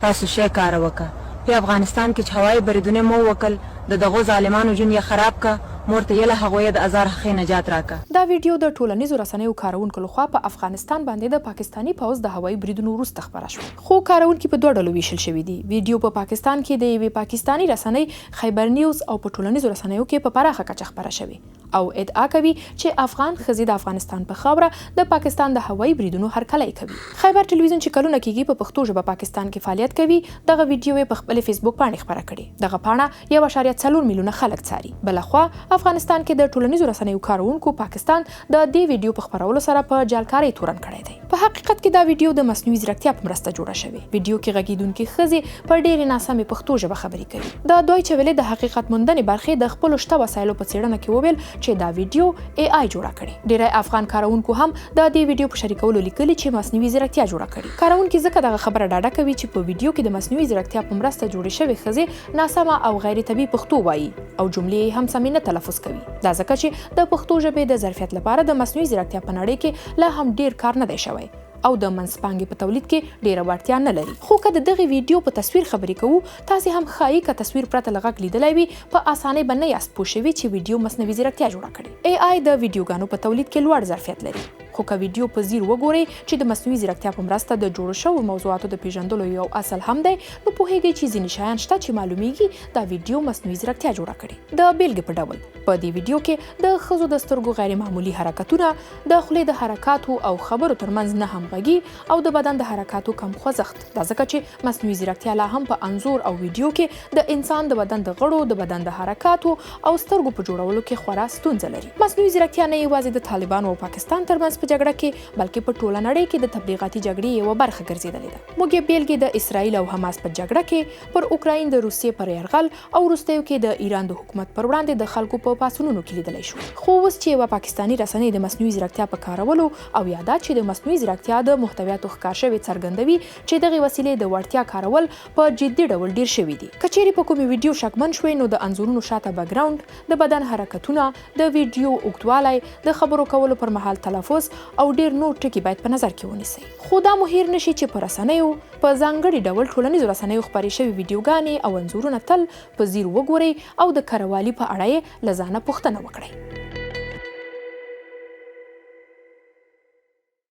تاسو شی کار وکړه په افغانستان کې چې هوایي بریدونه مو وکړ د دغو ظالمانو ژوند یې خراب کا مور ته یې له هغوی د ازار حقې نجات راکړه. دا ویډیو د ټولنیزو رسنیو کاروونکو لخوا په افغانستان باندې د پاکستاني پوځ د هوایي بریدونو وروسته خپره شوه. خو کاروونکي په دوه ډلو ویشل شوي دي. ویډیو په پاکستان کې د یوې پاکستاني رسنۍ خیبر نیوز او په ټولنیزو رسنیو کې په پراخه کچه خپره شوې او ادعا کوي چې افغان ښځې د افغانستان په خاوره د پاکستان د هوایي بریدونو هرکلی کوي. خیبر ټلویزیون چې کلونه کېږي په پښتو ژبه پاکستان کې فعالیت کوي دغه ویډیو یې په خپل فیسبوک باندې خپره کړې. دغه پاڼه 1.4 میلیونه خلک څاري. بلخوا افغانستان کې د ټولنیزو رسنیو کاروونکو پاکستان د دې ویډیو په خپرولو سره په جعلکارۍ تورن کړی دی. په حقیقت کې دا ویډیو د مصنوعي ځیرکتیا په مرسته جوړه شوې. ویډیو کې غږیدونکې ښځې په ډېرې ناسمې پښتو ژبه خبرې کوي. د دوی چویلې د حقیقت موندنې برخې د خپلو شته وسایلو په څېړنه کې وویل چې دا ویډیو AI جوړه کړې. ډېری افغان کاروونکو هم د دې ویډیو په شریکولو لیکلي چې مصنوعي ځیرکتیا جوړه کړې. کاروونکي ځکه دغه خبره ډاډه کوي چې په ویډیو کې د مصنوعي ځیرکتیا په مرسته جوړې شوې ښځې ناسمه او غیر طبیعي پښتو وایي او جملې هم سمې نه تلفظ کوي. دا ځکه چې د پښتو ژبې د ظرفیت لپاره د مصنوعي ځیرکتیا په نړۍ کې لا هم ډیر کار نه دی شوی او د منځپانګې په تولید کې ډیره وړتیا نه لري. خو که د دغې ویډیو په تصویر خبرې کوو تاسې هم ښایي که تصویر پرته له غږ لیدلی وي په اسانۍ به نه یاست پوه شوي چې ویډیو مصنوعي ځیرکتیا جوړه کړې. AI د ویډیوګانو په تولید کې لوړ ظرفیت لري. خو که ویډیو په ځیر وګورئ چې د مصنوعي ځیرکتیا په مرسته د جوړو شوو موضوعاتو د پیژندلو یو اصل هم دی نو پوهیږئ چې ځینې شیان شته چې معلومیږي دا ویډیو مصنوعي ځیرکتیا جوړه کړې. د بیلګې په ډول په دې ویډیو کې د ښځو د سترګو غیر معمولي حرکتونه د خولې د حرکاتو او خبرو ترمنځ نه همغږي او د بدن د حرکاتو کم خوځښت. دا ځکه چې مصنوعي ځیرکتیا لا هم په انځور او ویډیو کې د انسان د بدن د غړو د بدن د حرکاتو او سترګو په جوړولو کې خورا ستونزه لري. مصنوعي ځیرکتیا نه یوازې د طالبانو او پاکستان ترمنځ په جګړه کې بلکې په ټوله نړۍ کې د تبلیغاتي جګړې یوه برخه ګرځېدلې ده. موږ یې بیلګې د اسرائیل او حماس په جګړه کې پر اوکراین د روسیې پر یرغل او وروستیو کې د ایران د حکومت پر وړاندې د خلکو په پاڅونونو کې لیدلی شو. خو اوس چې یوه پاکستاني رسنۍ د مصنوعي ځیرکتیا په کارولو او یا دا چې د مصنوعي ځیرکتیا د محتویاتو ښکار شوې څرګندوي چې دغې وسیلې د وړتیا کارول په جدي ډول ډیر شوي دي. که چیرې په کومې ویډیو شکمن شوئ نو د انځورونو شاته بیکګراونډ د بدن حرکتونه د ویډیو اوږدوالی د خبرو کولو پر مهال تلفظ او ډیر نور ټکي باید په نظر کې ونیسئ. خو دا مو هیر نشي چې په رسنیو په ځانګړي ډول ټولنیزو رسنیو خپرې شوي ویډیوګانې او انځورونه تل په ځیر وګورئ او د کروالي په اړه یې له ځانه پوښتنه وکړئ.